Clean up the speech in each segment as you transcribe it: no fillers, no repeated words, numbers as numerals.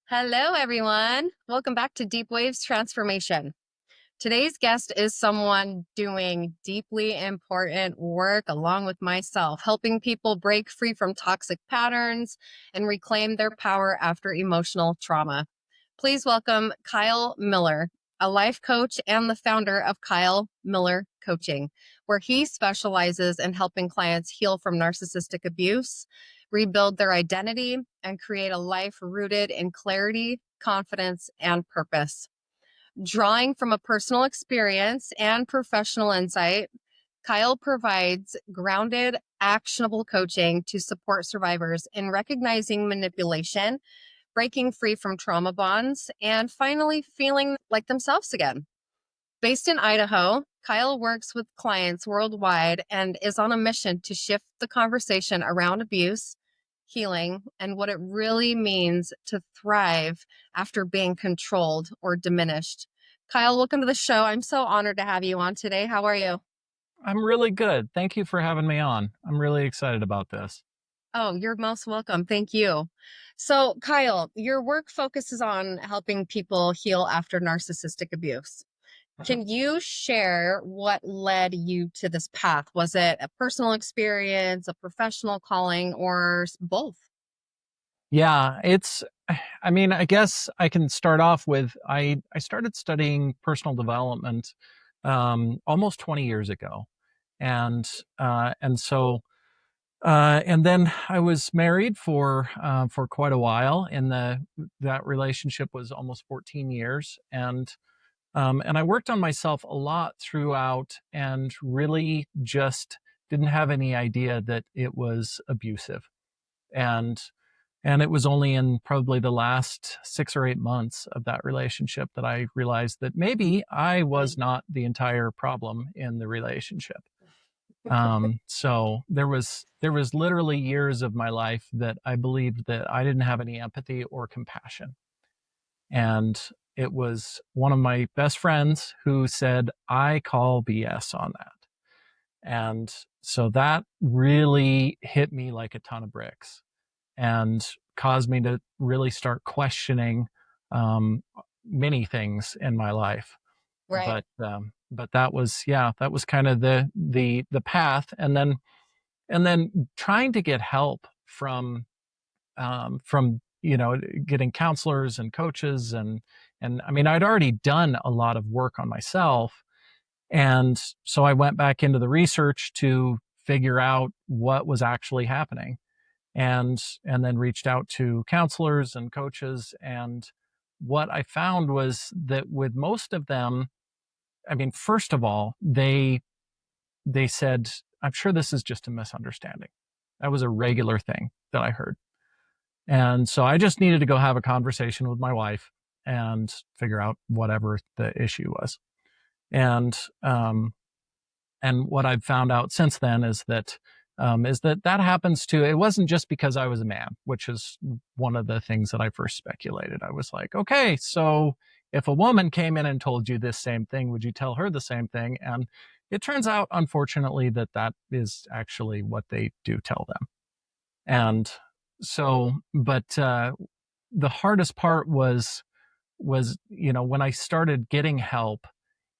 Hello, everyone. Welcome back to Deep Waves Transformation. Today's guest is someone doing deeply important work along with myself, helping people break free from toxic patterns and reclaim their power after emotional trauma. Please welcome Kyle Miller, a life coach and the founder of Kyle Miller Coaching, where he specializes in helping clients heal from narcissistic abuse, rebuild their identity, and create a life rooted in clarity, confidence, and purpose. Drawing from a personal experience and professional insight, Kyle provides grounded, actionable coaching to support survivors in recognizing manipulation, breaking free from trauma bonds, and finally feeling like themselves again. Based in Idaho, Kyle works with clients worldwide and is on a mission to shift the conversation around abuse, healing, and what it really means to thrive after being controlled or diminished. Kyle, welcome to the show. I'm so honored to have you on today. How are you? I'm really good. Thank you for having me on. I'm really excited about this. Oh, you're most welcome. Thank you. So, Kyle, your work focuses on helping people heal after narcissistic abuse. Can you share what led you to this path? Was it a personal experience, a professional calling, or both? Yeah, I guess I can start off with I started studying personal development almost 20 years ago. And then I was married for quite a while, and that relationship was almost 14 years. And I worked on myself a lot throughout and really just didn't have any idea that it was abusive. And and it was only in probably the last 6 or 8 months of that relationship that I realized that maybe I was not the entire problem in the relationship. So there was literally years of my life that I believed that I didn't have any empathy or compassion. And it was one of my best friends who said, I call BS on that. And so that really hit me like a ton of bricks and caused me to really start questioning um, many things in my life. Right. But that was kind of the path. And then trying to get help from getting counselors and coaches, and I mean, I'd already done a lot of work on myself, and so I went back into the research to figure out what was actually happening, and then reached out to counselors and coaches. And what I found was that with most of them, I mean, first of all, they said, I'm sure this is just a misunderstanding. That was a regular thing that I heard. And so I just needed to go have a conversation with my wife and figure out whatever the issue was. And and what I've found out since then is that happens to, it wasn't just because I was a man, which is one of the things that I first speculated. I was like, okay, so if a woman came in and told you this same thing, would you tell her the same thing? And it turns out, unfortunately, that is actually what they do tell them. And so, but the hardest part was when I started getting help,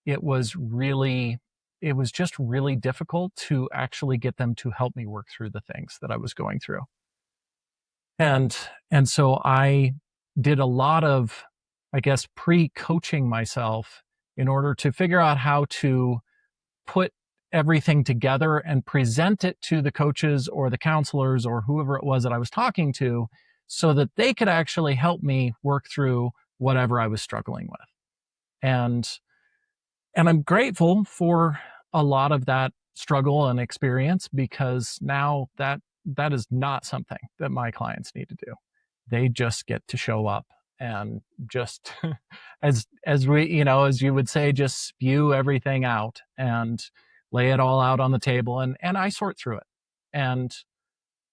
it was really it was just really difficult to actually get them to help me work through the things that I was going through. And so I did a lot of, I guess, pre-coaching myself in order to figure out how to put everything together and present it to the coaches or the counselors or whoever it was that I was talking to, so that they could actually help me work through whatever I was struggling with. And and I'm grateful for a lot of that struggle and experience, because now that is not something that my clients need to do. They just get to show up and just as you would say, just spew everything out and lay it all out on the table, and I sort through it. And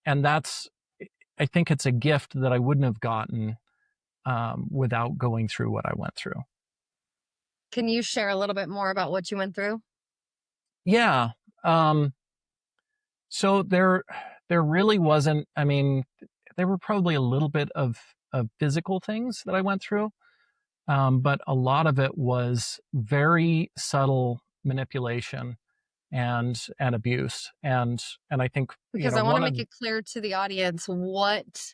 and that's, I think it's a gift that I wouldn't have gotten without going through what I went through. Can you share a little bit more about what you went through? Yeah. Um, so there really wasn't. I mean, there were probably a little bit of of physical things that I went through, but a lot of it was very subtle manipulation and abuse. And I think, Because I want to one of make it clear to the audience what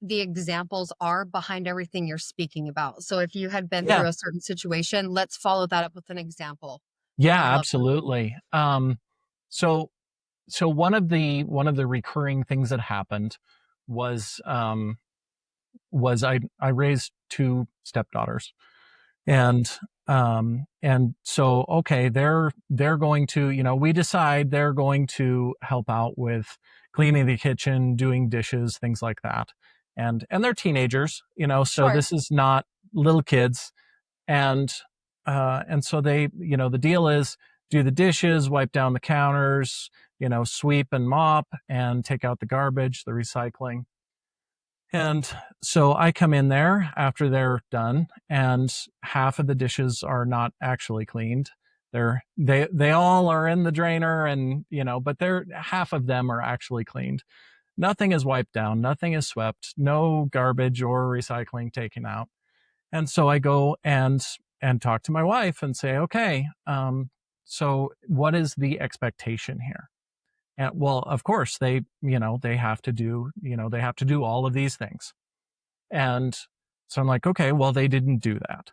the examples are behind everything you're speaking about. So if you had been yeah, through a certain situation, let's follow that up with an example. I would yeah, love that. absolutely. So one of the recurring things that happened was I raised two stepdaughters. And so, okay, they're going to, we decide they're going to help out with cleaning the kitchen, doing dishes, things like that. And they're teenagers, so Sure. this is not little kids. And so they, the deal is do the dishes, wipe down the counters, sweep and mop and take out the garbage, the recycling. And so I come in there after they're done, and half of the dishes are not actually cleaned. They all are in the drainer, and but they're half of them are actually cleaned. Nothing is wiped down, nothing is swept, no garbage or recycling taken out. And so I go and talk to my wife and say, okay, so what is the expectation here? And well, of course, they have to do, they have to do all of these things. And so I'm like, okay, well, they didn't do that.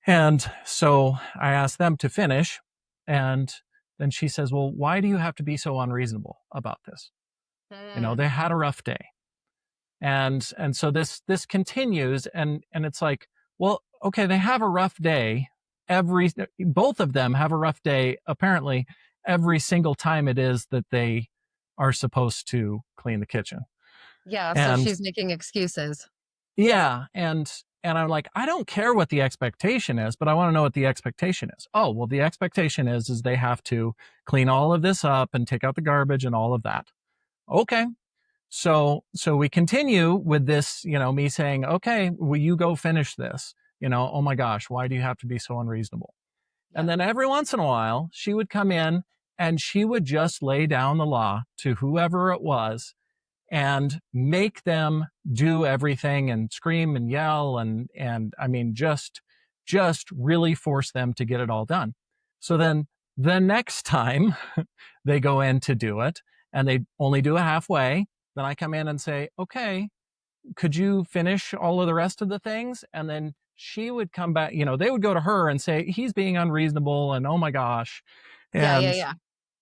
And so I asked them to finish. And then she says, well, why do you have to be so unreasonable about this? Mm, They had a rough day. And so this continues, and it's like, well, okay, they have a rough day. Both of them have a rough day, apparently, every single time it is that they are supposed to clean the kitchen. yeah. So And she's making excuses. yeah, and I'm like, I don't care what the expectation is, but I want to know what the expectation is. Oh, well, the expectation is they have to clean all of this up and take out the garbage and all of that. Okay. So we continue with this, me saying, okay, will you go finish this? Oh my gosh, why do you have to be so unreasonable? And Yeah. then every once in a while, she would come in and she would just lay down the law to whoever it was and make them do everything and scream and yell and I mean just really force them to get it all done. So then the next time they go in to do it and they only do it halfway, then I come in and say, "Okay, could you finish all of the rest of the things?" And then she would come back, they would go to her and say, "He's being unreasonable," and oh my gosh. Yeah. Yeah. And Yeah.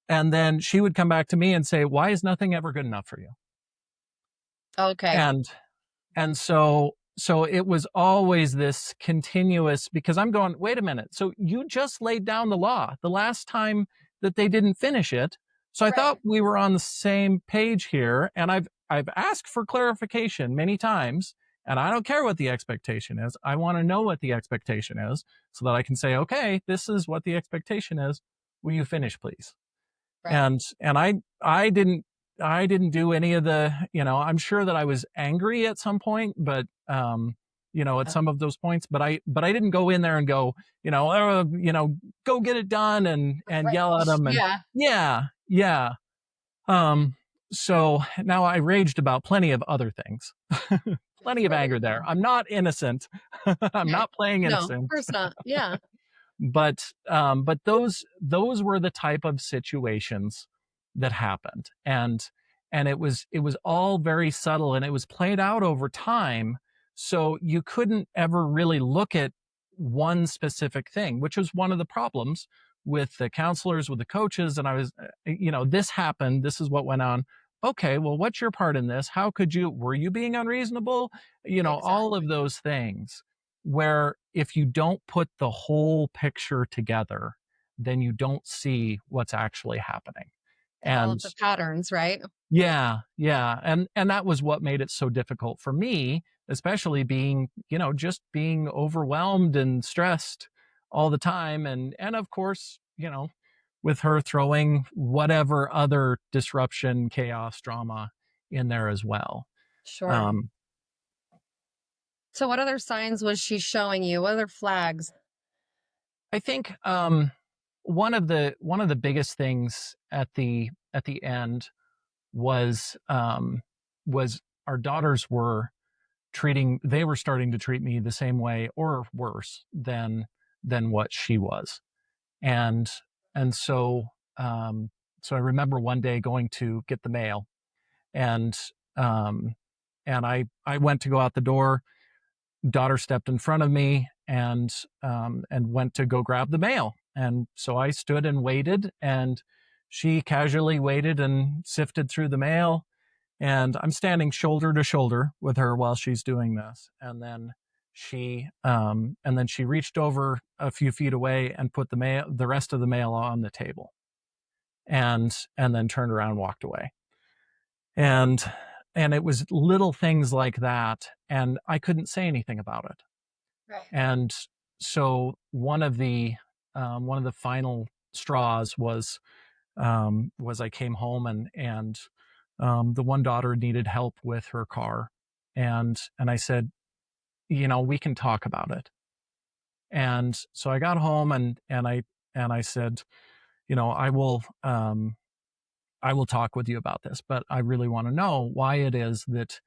and then she would come back to me and say, "Why is nothing ever good enough for you?" Okay. And and so it was always this continuous, because I'm going, wait a minute. So you just laid down the law the last time that they didn't finish it. So I Right. thought we were on the same page here. And I've asked for clarification many times, and I don't care what the expectation is. I want to know what the expectation is so that I can say, okay, this is what the expectation is. Will you finish, please? Right. And I didn't do any of the, I'm sure that I was angry at some point, but at Yeah. some of those points, but I didn't go in there and go, go get it done and Right. yell at them. And Yeah. yeah, yeah. um so now I raged about plenty of other things. Plenty of Sure. anger there. Yeah. I'm not innocent. I'm Okay. not playing No, of innocent. course not. Yeah. But those were the type of situations that happened. And it was all very subtle, and it was played out over time, so you couldn't ever really look at one specific thing, which was one of the problems with the counselors, with the coaches. And I was, this happened, this is what went on. Okay, well, what's your part in this? How could you, were you being unreasonable? All of Exactly. those things, where if you don't put the whole picture together, then you don't see what's actually happening. All And of the patterns, right? yeah, yeah. And that was what made it so difficult for me, especially being, just being overwhelmed and stressed all the time. And of course, with her throwing whatever other disruption, chaos, drama in there as well. Sure. Um, So what other signs was she showing you? What other flags? I think one of the biggest things at the end was was our daughters were they were starting to treat me the same way or worse than what she was. And and so so I remember one day going to get the mail, and um I went to go out the door. Daughter stepped in front of me, and went to go grab the mail. And so I stood and waited, and she casually waited and sifted through the mail, and I'm standing shoulder to shoulder with her while she's doing this. And then she reached over a few feet away and put the rest of the mail on the table, and then turned around and walked away. And it was little things like that, and I couldn't say anything about it. Right. And so one of the final straws was I came home, and the one daughter needed help with her car, and I said, we can talk about it. And so I got home, and I said, I will talk with you about this, but I really want to know why it is that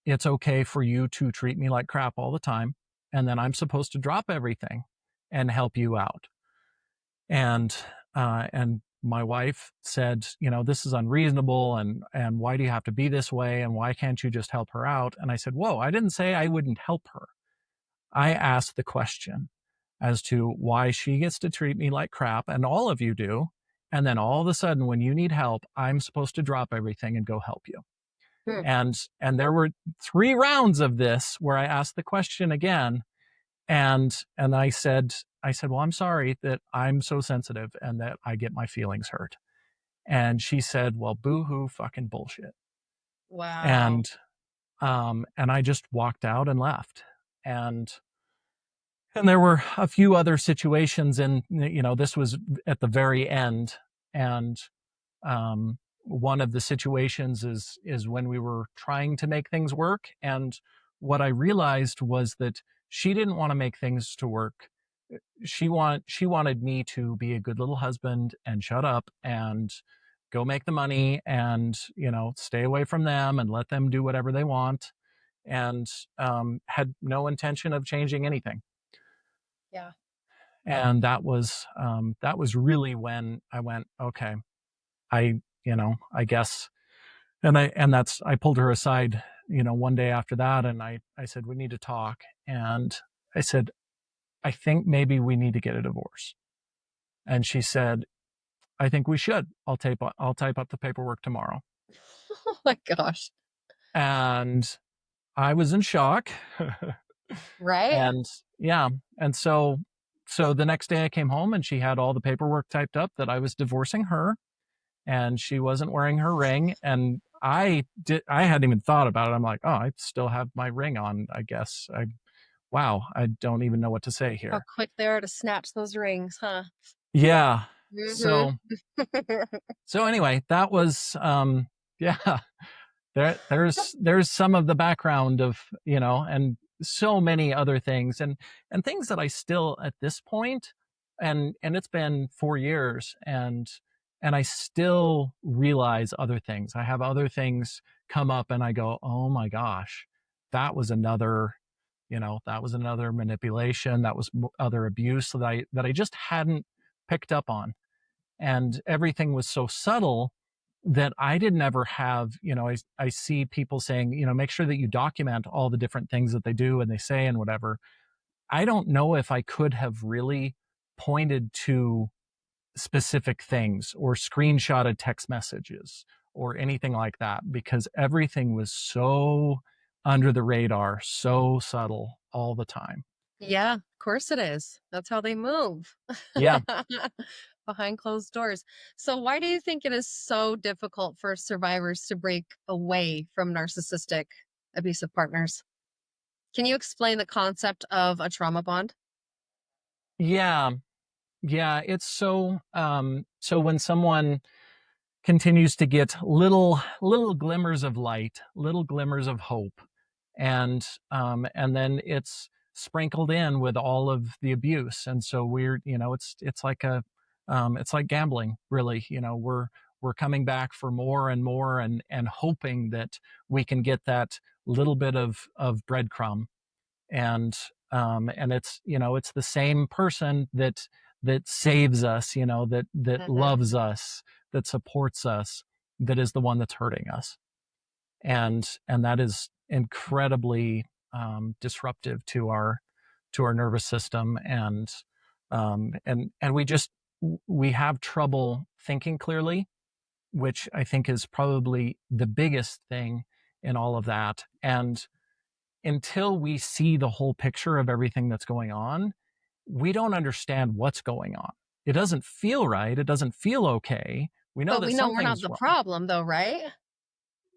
it's okay for you to treat me like crap all the time, and then I'm supposed to drop everything and help you out. And my wife said, this is unreasonable, and why do you have to be this way, and why can't you just help her out? And I said, whoa, I didn't say I wouldn't help her. I asked the question as to why she gets to treat me like crap, and all of you do, and then all of a sudden when you need help, I'm supposed to drop everything and go help you. Hmm. And there were 3 rounds of this where I asked the question again, and I said, well, I'm sorry that I'm so sensitive and that I get my feelings hurt. And she said, well, boo-hoo, fucking bullshit. Wow. And I just walked out and left. And there were a few other situations, and this was at the very end. And one of the situations is when we were trying to make things work, and what I realized was that she didn't want to make things to work. She wanted me to be a good little husband and shut up and go make the money, and stay away from them and let them do whatever they want, and had no intention of changing anything. Yeah. And that was really when I went, okay, I guess. I pulled her aside, one day after that, and I said, we need to talk. And I said, I think maybe we need to get a divorce. And she said, I think we should. I'll type up the paperwork tomorrow. Oh my gosh. And I was in shock. Right? And yeah. And so the next day I came home, and she had all the paperwork typed up that I was divorcing her, and she wasn't wearing her ring. And I hadn't even thought about it. I'm like, oh, I still have my ring on, I guess. Wow, I don't even know what to say How here. quick they are to snatch those rings, huh? Yeah. Mhm. So anyway, that was yeah. There's some of the background of, and so many other things, and things that I still at this point, and it's been 4 years, and I still realize other things. I have other things come up, and I go, oh my gosh, that was another, that was another manipulation, that was other abuse that I just hadn't picked up on. And everything was so subtle that I didn't ever have, I see people saying, make sure that you document all the different things that they do and they say and whatever. I don't know if I could have really pointed to specific things or screenshotted text messages or anything like that, because everything was so under the radar, so subtle all the time. Yeah, of course it is. That's how they move. Yeah. Behind closed doors. So why do you think it is so difficult for survivors to break away from narcissistic abusive partners? Can you explain the concept of a trauma bond? Yeah. Yeah. It's so when someone continues to get little glimmers of light, little glimmers of hope, and then it's sprinkled in with all of the abuse. And so we're, it's like gambling, really. we're coming back for more and more, and hoping that we can get that little bit of breadcrumb. And it's, it's the same person that saves us, that Mhm. loves us, that supports us, that is the one that's hurting us. And that is incredibly disruptive to our nervous system. And we have trouble thinking clearly, which I think is probably the biggest thing in all of that. And until we see the whole picture of everything that's going on, we don't understand what's going on. It doesn't feel right. It doesn't feel okay. We know But that we know we're not something's the wrong. problem though, right?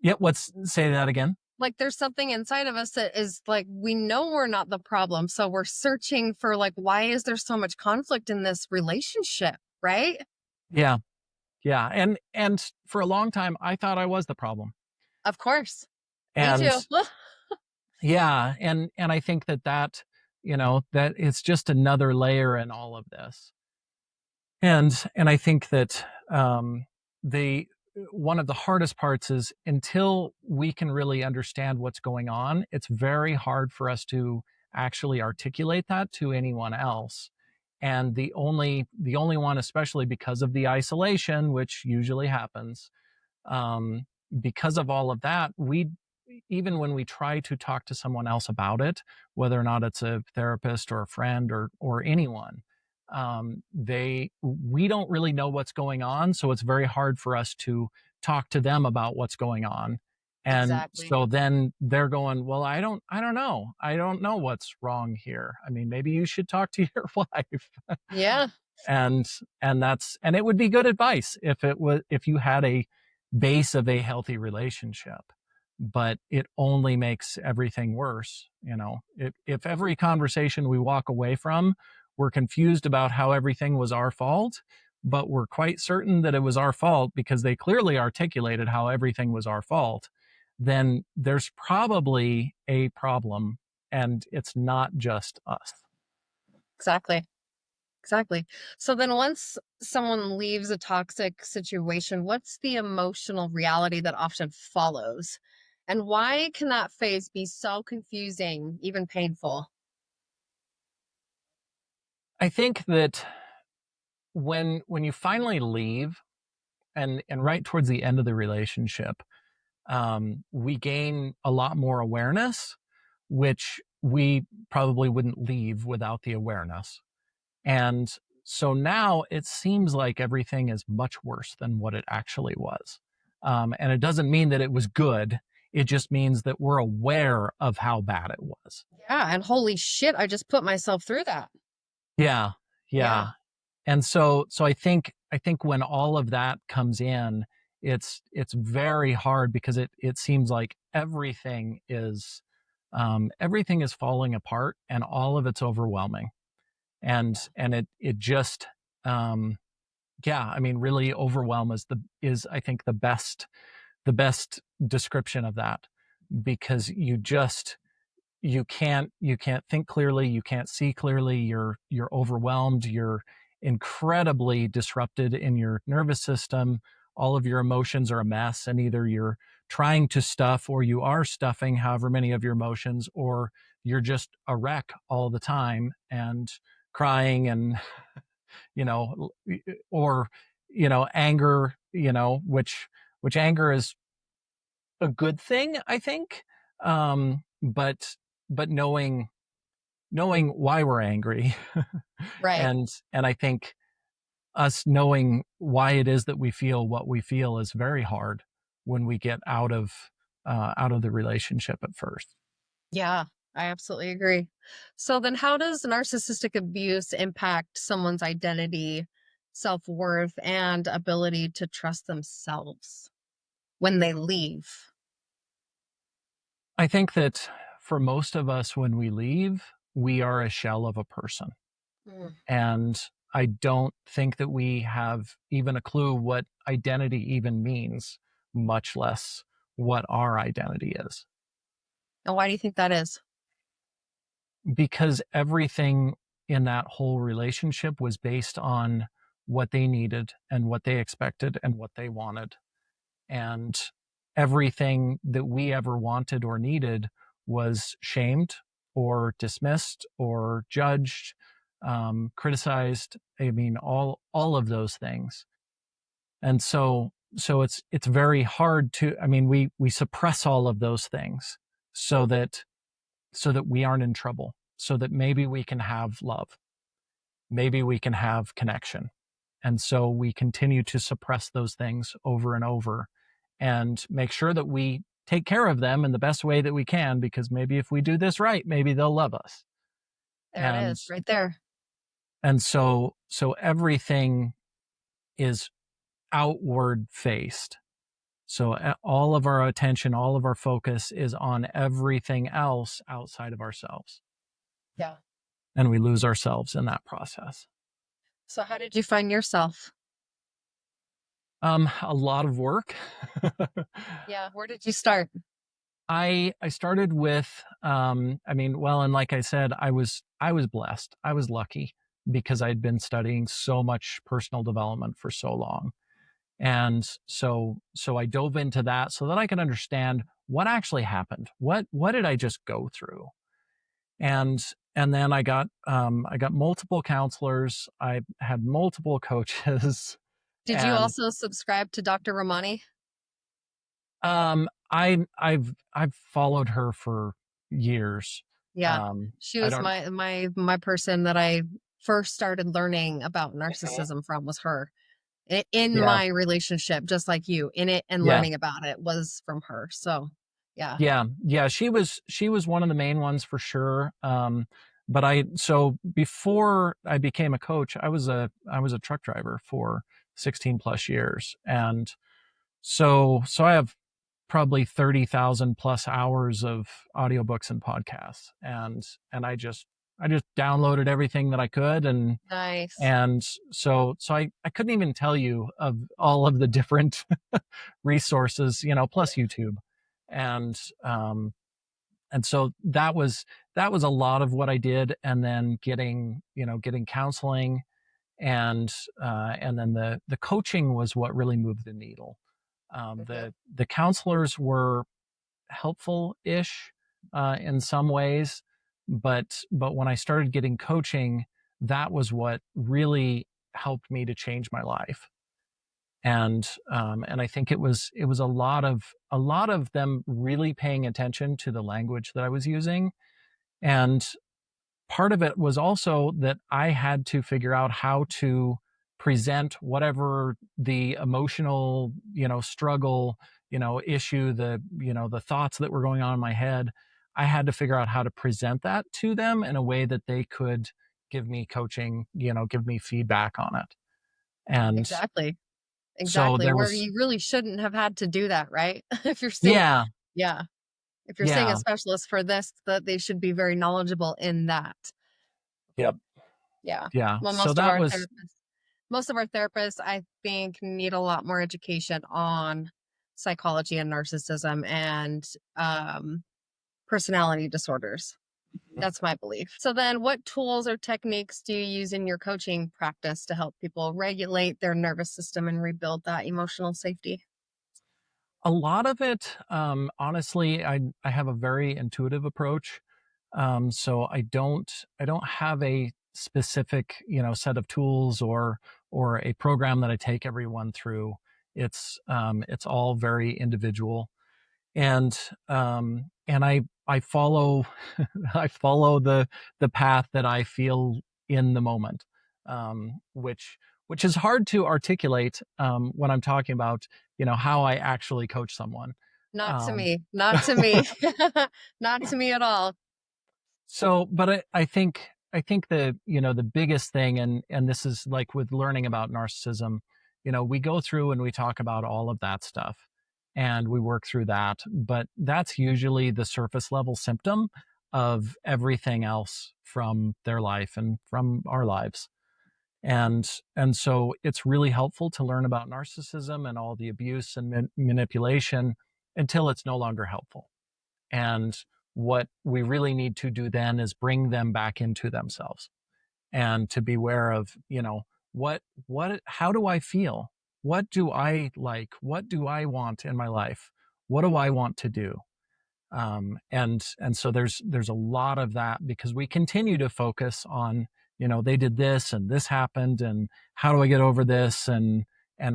Yet, let's say that again. Like there's something inside of us that is like we know we're not the problem. So we're searching for like why is there so much conflict in this relationship, right? Yeah, yeah. And for a long time, I thought I was the problem. Of course. Me And too. yeah, and I think that it's just another layer in all of this. And I think that the one of the hardest parts is until we can really understand what's going on, it's very hard for us to actually articulate that to anyone else. And the only one, especially because of the isolation, which usually happens, um, because of all of that, we even when we try to talk to someone else about it, whether or not it's a therapist or a friend or anyone, they we don't really know what's going on, so it's very hard for us to talk to them about what's going on. And Exactly. so then they're going, well, I don't know what's wrong here. I mean, maybe you should talk to your wife. Yeah, and and it would be good advice if you had a base of a healthy relationship, but it only makes everything worse. If every conversation we walk away from, we're confused about how everything was our fault, but we're quite certain that it was our fault because they clearly articulated how everything was our fault, then there's probably a problem, and it's not just us. exactly. Exactly. So then once someone leaves a toxic situation, what's the emotional reality that often follows? And why can that phase be so confusing, even painful? I think that when you finally leave, and right towards the end of the relationship, we gain a lot more awareness, which we probably wouldn't leave without the awareness. And so now it seems like everything is much worse than what it actually was. And it doesn't mean that it was good. It just means that we're aware of how bad it was. Yeah. And holy shit, I just put myself through that. Yeah. Yeah. Yeah. And so I think when all of that comes in, it's very hard because it seems like everything is falling apart, and all of it's overwhelming. And it just um yeah, I mean, really, overwhelm is I think the best description of that, because you can't think clearly, you can't see clearly, you're overwhelmed, you're incredibly disrupted in your nervous system, all of your emotions are a mess, and either you're trying to stuff, or you are stuffing however many of your emotions, or you're just a wreck all the time and crying, and you know or anger, which anger is a good thing, I think. But knowing why we're angry, Right. and I think us knowing why it is that we feel what we feel is very hard when we get out of the relationship at first. Yeah. I absolutely agree. So then how does narcissistic abuse impact someone's identity, self-worth, and ability to trust themselves when they leave? I think that for most of us, when we leave, we are a shell of a person. Mm. And I don't think that we have even a clue what identity even means, much less what our identity is. And why do you think that is? Because everything in that whole relationship was based on what they needed and what they expected and what they wanted. And everything that we ever wanted or needed was shamed or dismissed or judged, criticized. I mean, all of those things. And so it's very hard to. I mean, we suppress all of those things so that we aren't in trouble, so that maybe we can have love, maybe we can have connection. And so we continue to suppress those things over and over and make sure that we take care of them in the best way that we can, because maybe if we do this right, maybe they'll love us. There it And is, right there. so everything is outward faced. So all of our attention, all of our focus is on everything else outside of ourselves. Yeah. And we lose ourselves in that process. So how did you find yourself? A lot of work. Yeah. Where did you start? I started with I mean, well, and like I said, I was blessed. I was lucky because I'd been studying so much personal development for so long. And so I dove into that so that I could understand what actually happened. What did I just go through? And and then I got multiple counselors. I had multiple coaches. Did you And also subscribe to Dr. Romani? I've followed her for years. Yeah. She I was don't. my person that I first started learning about Mhm. narcissism from was her. In Yeah, my relationship, just like you, in it and yeah, learning about it was from her. So, yeah. yeah, yeah. She was one of the main ones for sure. But so before I became a coach, I was a truck driver for 16 plus years, and so I have probably 30,000 plus hours of audiobooks and podcasts, and I just downloaded everything that I could, Nice. and so I couldn't even tell you of all of the different resources, plus YouTube. And and so that was a lot of what I did. And then getting counseling, and then the coaching was what really moved the needle. Mhm. The counselors were helpful-ish in some ways, but when I started getting coaching, that was what really helped me to change my life. And I think it was a lot of them really paying attention to the language that I was using. And part of it was also that I had to figure out how to present whatever the emotional, struggle, issue, the thoughts that were going on in my head. I had to figure out how to present that to them in a way that they could give me coaching, give me feedback on it. And Exactly. so Exactly. there Where was, you really shouldn't have had to do that, right? If you're seeing yeah, yeah. If you're seeing a yeah, specialist for this, that they should be very knowledgeable in that. yep, Yeah. yeah. Well, So that was, most of our therapists, I think, need a lot more education on psychology and narcissism and personality disorders. That's my belief. So then what tools or techniques do you use in your coaching practice to help people regulate their nervous system and rebuild that emotional safety? a lot of it. Honestly, I have a very intuitive approach. So I don't have a specific, set of tools or a program that I take everyone through. It's all very individual. And I follow I follow the path that I feel in the moment, which is hard to articulate when I'm talking about how I actually coach someone. Not to Um, me. Not to me. Not to me at all. but I think the biggest thing, and this is like with learning about narcissism, we go through and we talk about all of that stuff and we work through that, but that's usually the surface level symptom of everything else from their life and from our lives. And so it's really helpful to learn about narcissism and all the abuse and manipulation until it's no longer helpful. And what we really need to do then is bring them back into themselves and to beware of, how do I feel? What do I like? What do I want in my life? What do I want to do? And so there's a lot of that because we continue to focus on, they did this and this happened and how do I get over this and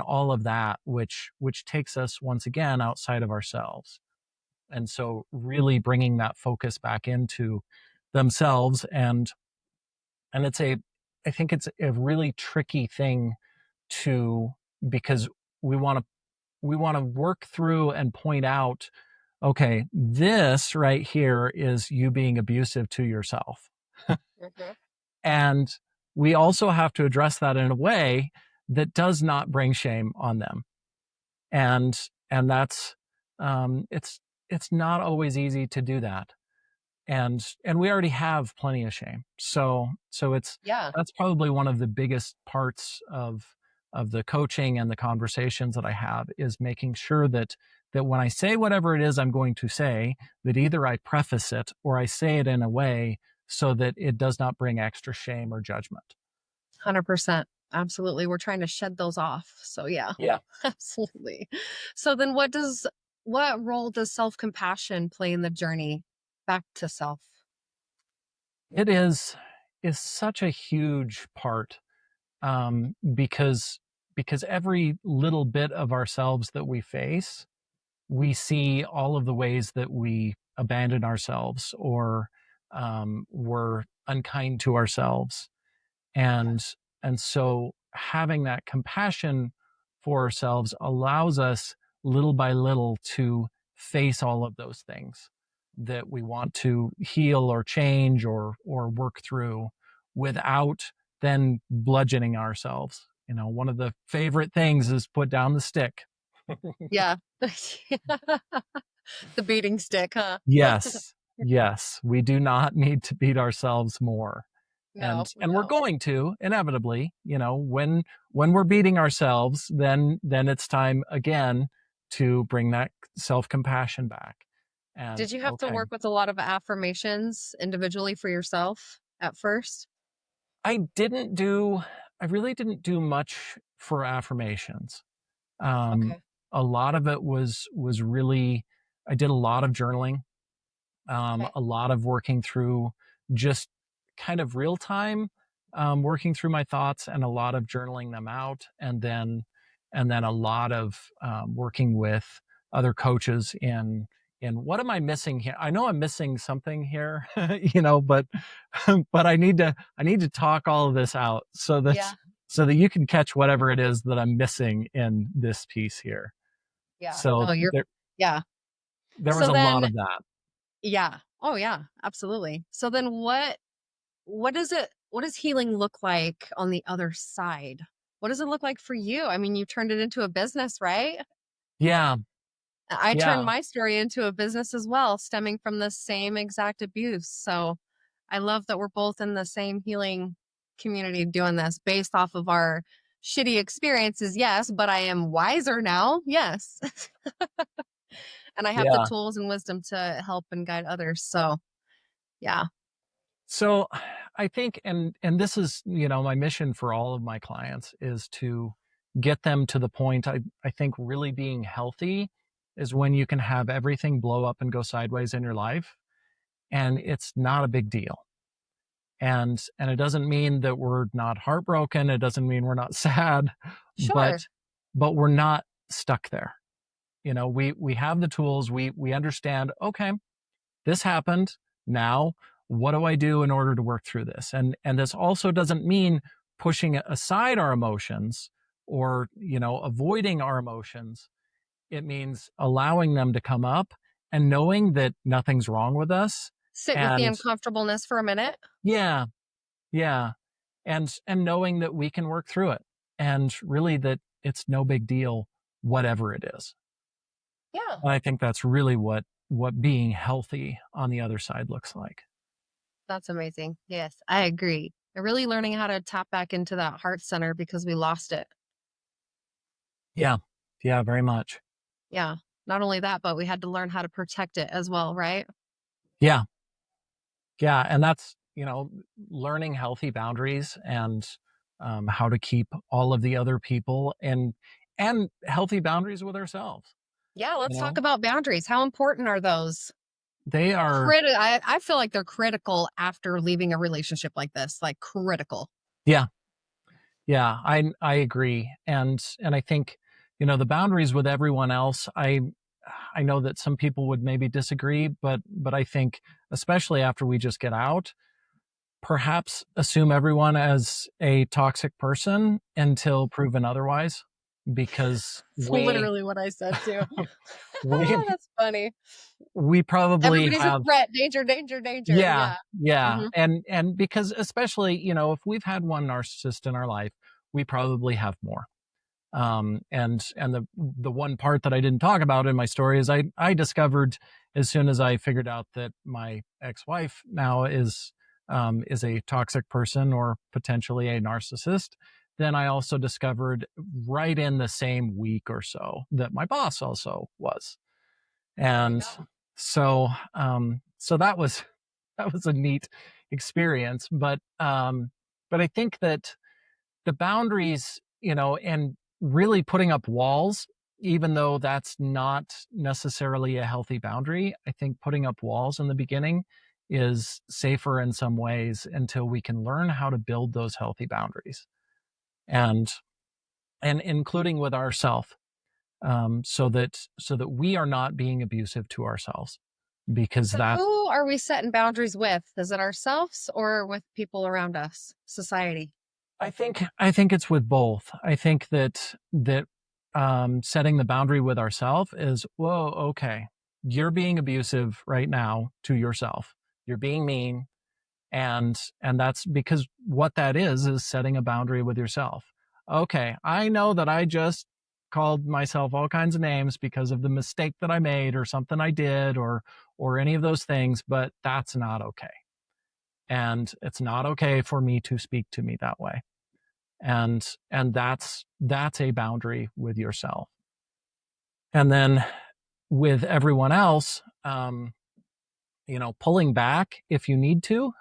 all of that, which takes us once again outside of ourselves. And so really bringing that focus back into themselves, and I think it's a really tricky thing to, because we want to work through and point out, okay, this right here is you being abusive to yourself. Mhm. And we also have to address that in a way that does not bring shame on them. And that's, it's not always easy to do that. And we already have plenty of shame. So it's, Yeah, that's probably one of the biggest parts of the coaching and the conversations that I have, is making sure that when I say whatever it is I'm going to say, that either I preface it or I say it in a way so that it does not bring extra shame or judgment. 100%. Absolutely. We're trying to shed those off. So yeah, Yeah. absolutely. So then what role does self-compassion play in the journey back to self? It is such a huge part, because every little bit of ourselves that we face, we see all of the ways that we abandon ourselves or were unkind to ourselves. And and so having that compassion for ourselves allows us little by little to face all of those things that we want to heal or change or work through without then bludgeoning ourselves. One of the favorite things is put down the stick. Yeah. The beating stick, huh? Yes. Yes. We do not need to beat ourselves more. No, And we're no. going to inevitably, when we're beating ourselves, then it's time again to bring that self-compassion back. And Did you have to okay, work with a lot of affirmations individually for yourself at first? I didn't do I really didn't do much for affirmations. Um Okay. a lot of it was really, I did a lot of journaling, Okay. a lot of working through just kind of real time, working through my thoughts, and a lot of journaling them out, and then a lot of working with other coaches in what am I missing here? I know I'm missing something here, but but I need to talk all of this out Yeah. so that you can catch whatever it is that I'm missing in this piece here. Yeah. So No, you're yeah. there was So a lot then of that. yeah. Oh yeah, absolutely. So then what does healing look like on the other side? What does it look like for you? I mean, you turned it into a business, right? Yeah. I turned Yeah. my story into a business as well, stemming from the same exact abuse. So I love that we're both in the same healing community doing this based off of our shitty experiences. Yes, but I am wiser now. Yes. And I have the Yeah. tools and wisdom to help and guide others. So, yeah. So I think, and this is, my mission for all of my clients is to get them to the point. I think really being healthy is when you can have everything blow up and go sideways in your life, and it's not a big deal. And it doesn't mean that we're not heartbroken. It doesn't mean we're not sad, but Sure. we're not stuck there. We have the tools. We understand, okay, this happened. Now, what do I do in order to work through this? And this also doesn't mean pushing aside our emotions or, avoiding our emotions. It means allowing them to come up and knowing that nothing's wrong with us. Sit with the And uncomfortableness for a minute. yeah, yeah. And knowing that we can work through it, and really that it's no big deal, whatever it is. Yeah. And I think that's really what being healthy on the other side looks like. That's amazing. Yes, I agree. And really learning how to tap back into that heart center because we lost it. Yeah. Yeah, very much. Yeah. Not only that, but we had to learn how to protect it as well, right? Yeah. Yeah, and that's, learning healthy boundaries and how to keep all of the other people and healthy boundaries with ourselves. Yeah, let's You talk know, about boundaries. How important are those? they are, I feel like they're critical after leaving a relationship like this, like critical. yeah, yeah, I agree, and I think, the boundaries with everyone else. I know that some people would maybe disagree, but I think, especially after we just get out, perhaps assume everyone as a toxic person until proven otherwise, because It's literally what I said too. we That's funny. we probably Everybody's a have. threat. Danger, danger, danger. Yeah, Yeah. yeah, Hmm. and because, especially, if we've had one narcissist in our life, we probably have more. And the one part that I didn't talk about in my story is I discovered, as soon as I figured out that my ex-wife now is a toxic person or potentially a narcissist. Then I also discovered, right in the same week or so, that my boss also was. There you And go. so that was a neat experience. But I think that the boundaries, and really putting up walls, even though that's not necessarily a healthy boundary, I think putting up walls in the beginning is safer in some ways, until we can learn how to build those healthy boundaries, and including with ourselves, so that we are not being abusive to ourselves, because So that who are we setting boundaries with? Is it ourselves or with people around us, society? I think it's with both. I think that setting the boundary with ourselves is, whoa, okay, you're being abusive right now to yourself. You're being mean, and that's because what that is setting a boundary with yourself. Okay, I know that I just called myself all kinds of names because of the mistake that I made, or something I did, or any of those things, but that's not okay. And it's not okay for me to speak to me that way, and that's a boundary with yourself. And then with everyone else, pulling back if you need to,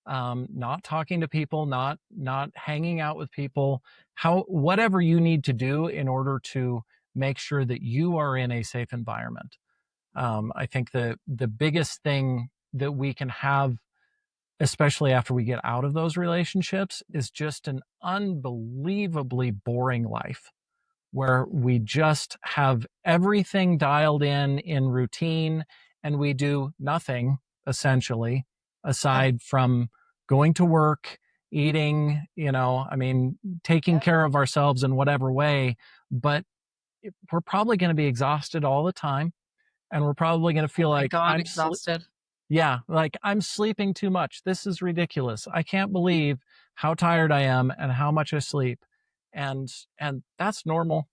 not talking to people, not hanging out with people, how whatever you need to do in order to make sure that you are in a safe environment. I think the biggest thing that we can have, especially after we get out of those relationships, is just an unbelievably boring life, where we just have everything dialed in routine, and we do nothing, essentially, Yeah. aside from going to work, eating, I mean, taking Yeah. care of ourselves in whatever way. But we're probably going to be exhausted all the time, and we're probably going to Oh feel my like God, exhausted. yeah, like I'm sleeping too much. This is ridiculous. I can't believe how tired I am and how much I sleep. And that's normal.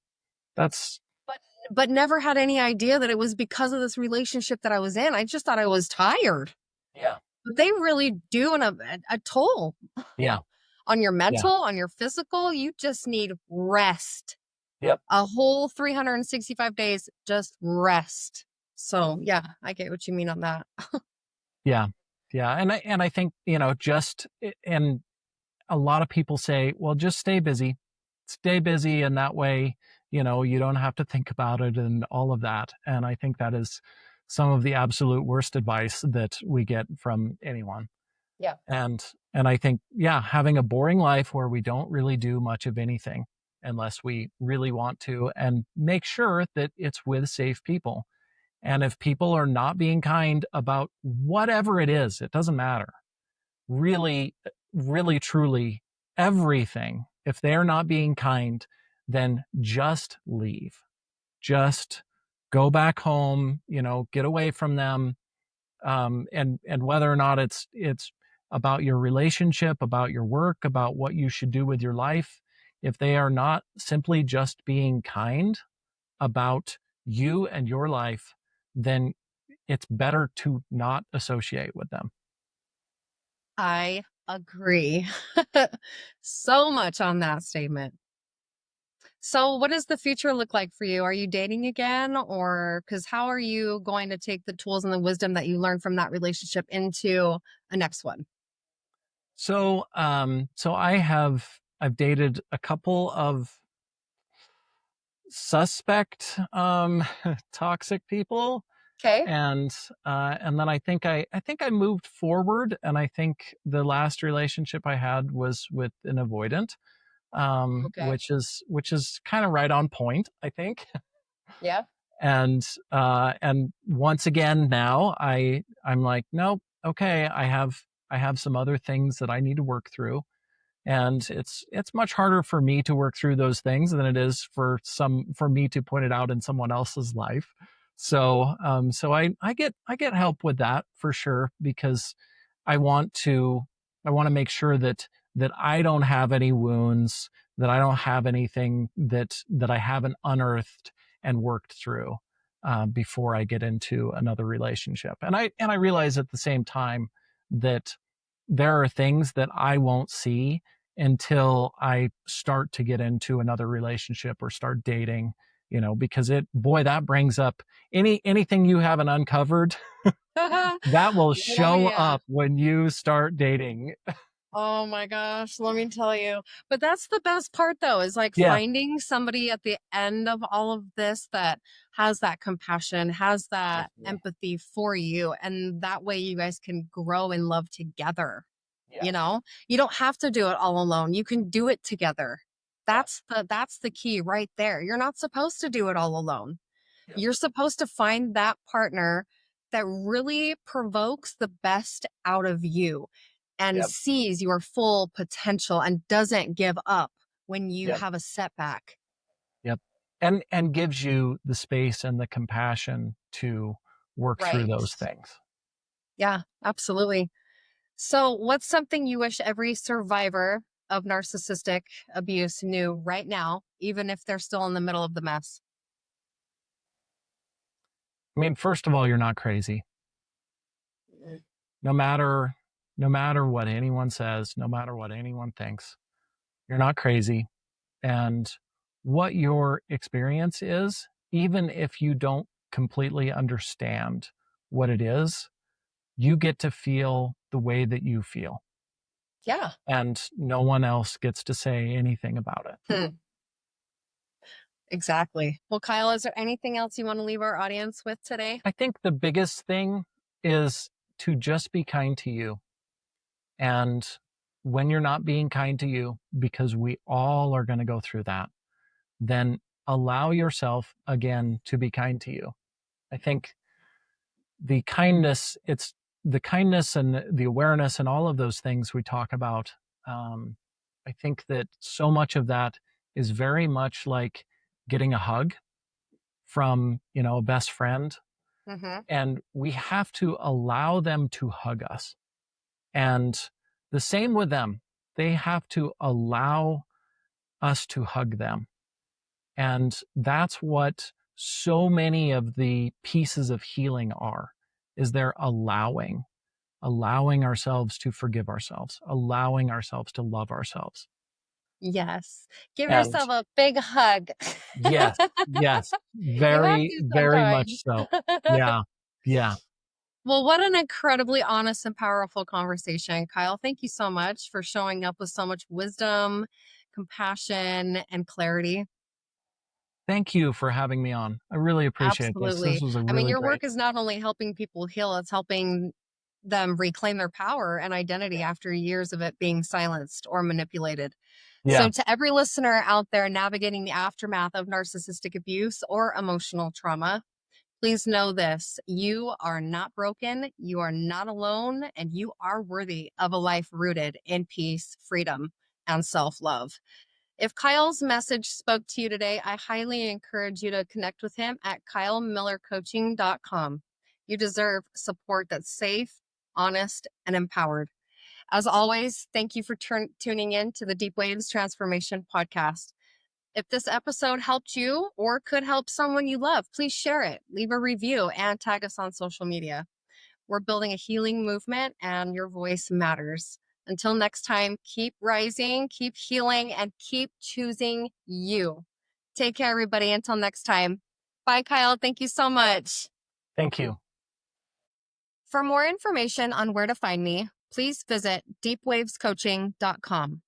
That's But but never had any idea that it was because of this relationship that I was in. I just thought I was tired. Yeah. But they really do a toll Yeah. on your Yeah. mental, on your physical. You just need rest. Yep. A whole 365 days, just rest. So, yeah, I get what you mean on that. Yeah. Yeah. And I think, just and a lot of people say, well, just stay busy. Stay busy, and that way, you don't have to think about it and all of that. And I think that is some of the absolute worst advice that we get from anyone. Yeah. And I think, yeah, having a boring life where we don't really do much of anything unless we really want to, and make sure that it's with safe people. And if people are not being kind about whatever it is, it doesn't matter. Really, really, truly, everything. If they're not being kind, then just leave. Just go back home, get away from them. And whether or not it's about your relationship, about your work, about what you should do with your life, if they are not simply just being kind about you and your life, then it's better to not associate with them. I agree so much on that statement. So, what does the future look like for you? Are you dating again? Or because how are you going to take the tools and the wisdom that you learned from that relationship into a next one? So I I've dated a couple of suspect toxic people, Okay. and then I think I moved forward, and I think the last relationship I had was with an avoidant, Okay. which is kind of right on point, I think. Yeah. And once again now I'm like, nope, okay, I have some other things that I need to work through, and it's much harder for me to work through those things than it is for me to point it out in someone else's life. So I get help with that for sure, because I want to I want to make sure that I don't have any wounds, that I don't have anything that I haven't unearthed and worked through before I get into another relationship. And I realize at the same time that there are things that I won't see until I start to get into another relationship or start dating, because that brings up anything you haven't uncovered that will Oh, show yeah. up when you start dating. Oh my gosh, let me tell you. But that's the best part though, is like Yeah. finding somebody at the end of all of this that has that compassion, has that Definitely. empathy for you. And that way you guys can grow and love together. You Yes. know, you don't have to do it all alone. You can do it together. Yeah. That's the key right there. You're not supposed to do it all alone. Yep. You're supposed to find that partner that really provokes the best out of you and Yep. sees your full potential and doesn't give up when you Yep. have a setback. Yep. And gives you the space and the compassion to work through Right. those things. Yeah, absolutely. So, what's something you wish every survivor of narcissistic abuse knew right now, even if they're still in the middle of the mess? I mean, first of all, you're not crazy. Mm. No matter no matter what anyone says, no matter what anyone thinks, you're not crazy. And what your experience is, even if you don't completely understand what it is, you get to feel the way that you feel, Yeah. and no one else gets to say anything about it. Hmm. Exactly. Well, Kyle, is there anything else you want to leave our audience with today? I think the biggest thing is to just be kind to you. And when you're not being kind to you, because we all are going to go through that, then allow yourself again to be kind to you. I think it's the kindness and the awareness and all of those things we talk about. Um, I think that so much of that is very much like getting a hug from, a best friend. Mm-hmm. And we have to allow them to hug us. And the same with them. They have to allow us to hug them. And that's what so many of the pieces of healing are, is they're allowing ourselves to forgive ourselves, allowing ourselves to love ourselves. Yes. Give And yourself a big hug. yes, yes, You have very, to very much sometimes. so. Yeah. Yeah. Well, what an incredibly honest and powerful conversation, Kyle. Thank you so much for showing up with so much wisdom, compassion, and clarity. Thank you for having me on. I really appreciate this. This Absolutely. was a I mean, really your great. work is not only helping people heal, it's helping them reclaim their power and identity Yeah. after years of it being silenced or manipulated. Yeah. So, to every listener out there navigating the aftermath of narcissistic abuse or emotional trauma, please know this: you are not broken, you are not alone, and you are worthy of a life rooted in peace, freedom, and self love. If Kyle's message spoke to you today, I highly encourage you to connect with him at kylemillercoaching.com. You deserve support that's safe, honest, and empowered. As always, thank you for tuning in to the Deep Waves Transformation Podcast. If this episode helped you or could help someone you love, please share it, leave a review, and tag us on social media. We're building a healing movement, and your voice matters. Until next time, keep rising, keep healing, and keep choosing you. Take care, everybody. Until next time. Bye, Kyle. Thank you so much. Thank you. For more information on where to find me, please visit deepwavescoaching.com.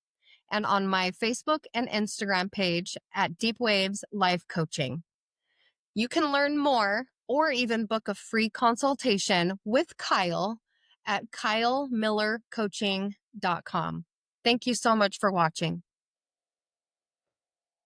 and on my Facebook and Instagram page at Deep Waves Life Coaching. You can learn more or even book a free consultation with Kyle at kylemillercoaching.com. Thank you so much for watching.